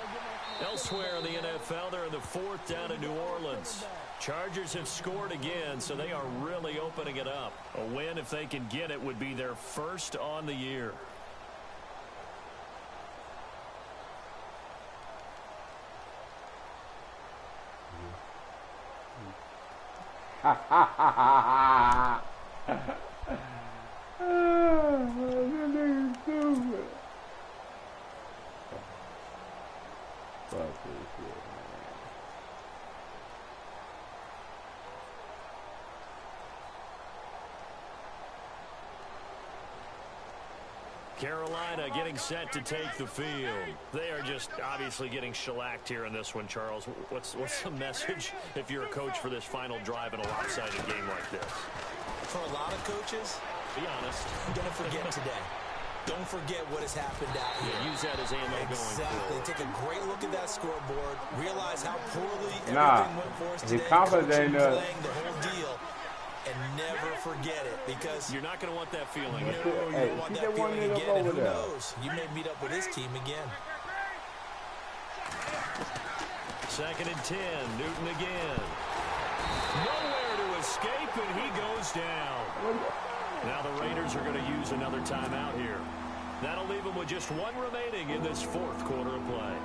Elsewhere in the NFL, they're in the fourth down in New Orleans. Chargers have scored again, so they are really opening it up. A win, if they can get it, would be their first on the year. Ha ha ha ha ha! Fuck this shit, man. Carolina getting set to take the field. They are just obviously getting shellacked here in this one, Charles. What's the message if you're a coach for this final drive in a lopsided game like this? For a lot of coaches, be honest, don't forget today. Don't forget what has happened out here. Yeah, use that as ammo going forward. Take a great look at that scoreboard. Realize how poorly everything went for us today. Playing the whole deal. And never forget it, because you're not going to want that feeling. No, you don't want that feeling again. And who knows? You may meet up with his team again. 2nd and 10. Newton again. Nowhere to escape, and he goes down. Now the Raiders are going to use another timeout here. That'll leave them with just one remaining in this fourth quarter of play.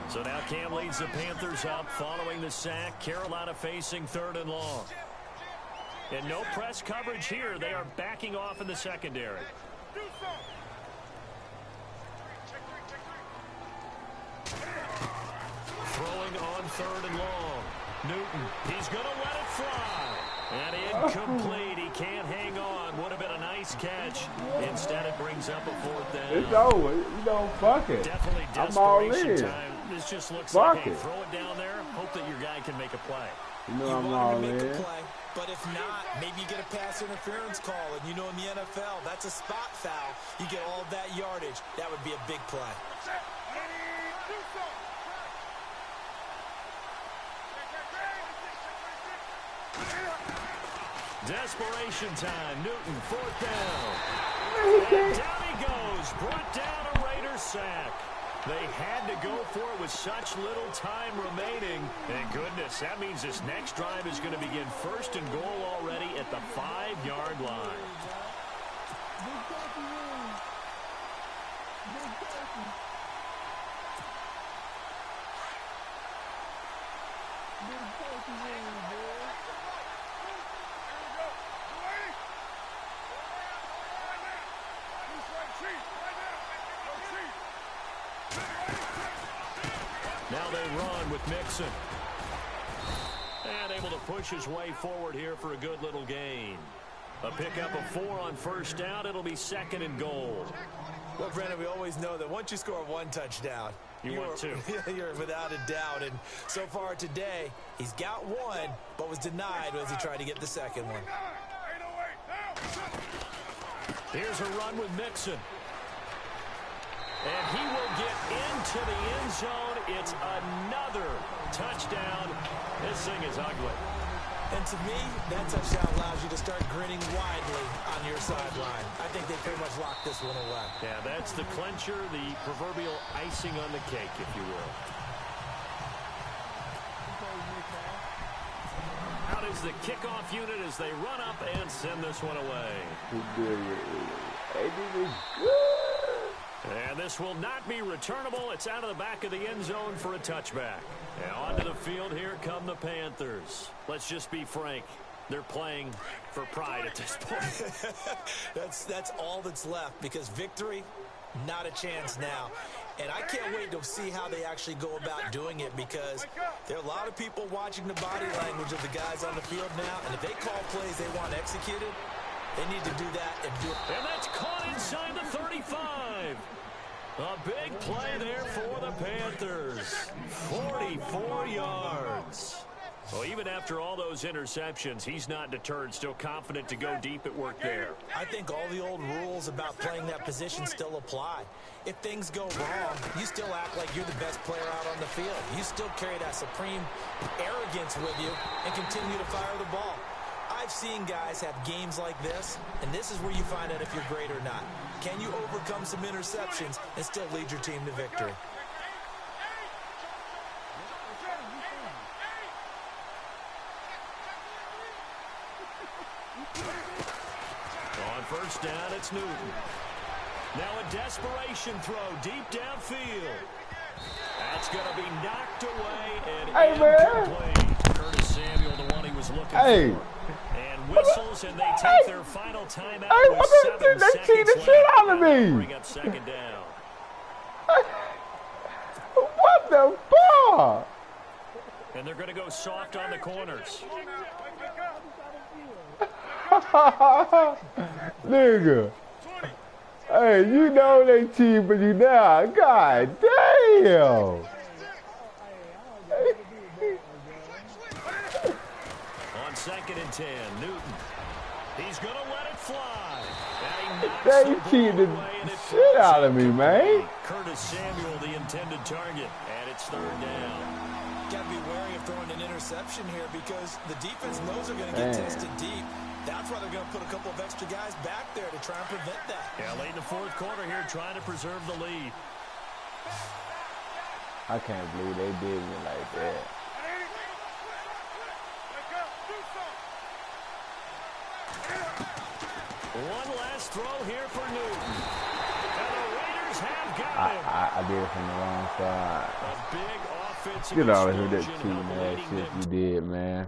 So now Cam leads the Panthers up following the sack. Carolina facing 3rd and long. And no press coverage here. They are backing off in the secondary. Throwing on 3rd and long. Newton, he's going to let it fly. And incomplete. He can't hang on. Would have been a nice catch. Instead, it brings up a 4th down. It's over. You know, fuck it. Definitely I'm all desperation in. time. This just looks fuck like, hey, it. throw it down there. Hope that your guy can make a play. You know you I'm want all him to make in. a play, but if not, maybe you get a pass interference call. And you know in the NFL, that's a spot foul. You get all of that yardage. That would be a big play. Desperation time. Newton, 4th down. And down he goes. Brought down a Raider sack. They had to go for it with such little time remaining. And goodness, that means this next drive is going to begin 1st and goal already at the 5-yard line. Now they run with Mixon. And able to push his way forward here for a good little gain. A pickup of 4 on 1st down. It'll be 2nd and goal. Well, Brandon, we always know that once you score 1 touchdown, you want 2. You're without a doubt. And so far today, he's got 1, but was denied as he tried to get the 2nd one. Here's a run with Mixon. And he will get into the end zone. It's another touchdown. This thing is ugly. And to me, that touchdown allows you to start grinning widely on your sideline. I think they pretty much locked this one away. Yeah, that's the clincher, the proverbial icing on the cake, if you will. Out is the kickoff unit as they run up and send this one away. And this will not be returnable. It's out of the back of the end zone for a touchback. And onto the field, here come the Panthers. Let's just be frank. They're playing for pride at this point. That's all that's left, because victory, not a chance now. And I can't wait to see how they actually go about doing it, because there are a lot of people watching the body language of the guys on the field now. And if they call plays they want executed, They need to do that and do it. And that's caught inside the 35. A big play there for the Panthers. 44 yards. Well, even after all those interceptions, he's not deterred, still confident to go deep at work there. I think all the old rules about playing that position still apply. If things go wrong, you still act like you're the best player out on the field. You still carry that supreme arrogance with you and continue to fire the ball. I've seen guys have games like this, and this is where you find out if you're great or not. Can you overcome some interceptions and still lead your team to victory? On first down, it's Newton. Now a desperation throw deep downfield. That's going to be knocked away and incomplete. Curtis Samuel, the one he was looking for. And whistles, and they take their final timeout with 7 seconds left. Shit out of me. Bring up second down. What the fuck? And they're going to go soft on the corners. Nigga. Hey, you know they team, but you now. God damn. On second and 10, Newton. He's going to let it fly. They cheated the shit out of me, man. Curtis Samuel, the intended target, and it's third down. Got to be wary of throwing an interception here because the defense knows they're going to get tested deep. That's why they're going to put a couple of extra guys back there to try and prevent that. Yeah, late in the fourth quarter here, trying to preserve the lead. I can't believe they did me like that. One last throw here for Newton. And the Raiders have got him. I did it from the wrong side. A big offensive Get out of here, that explosion cheating ass shit you did, man.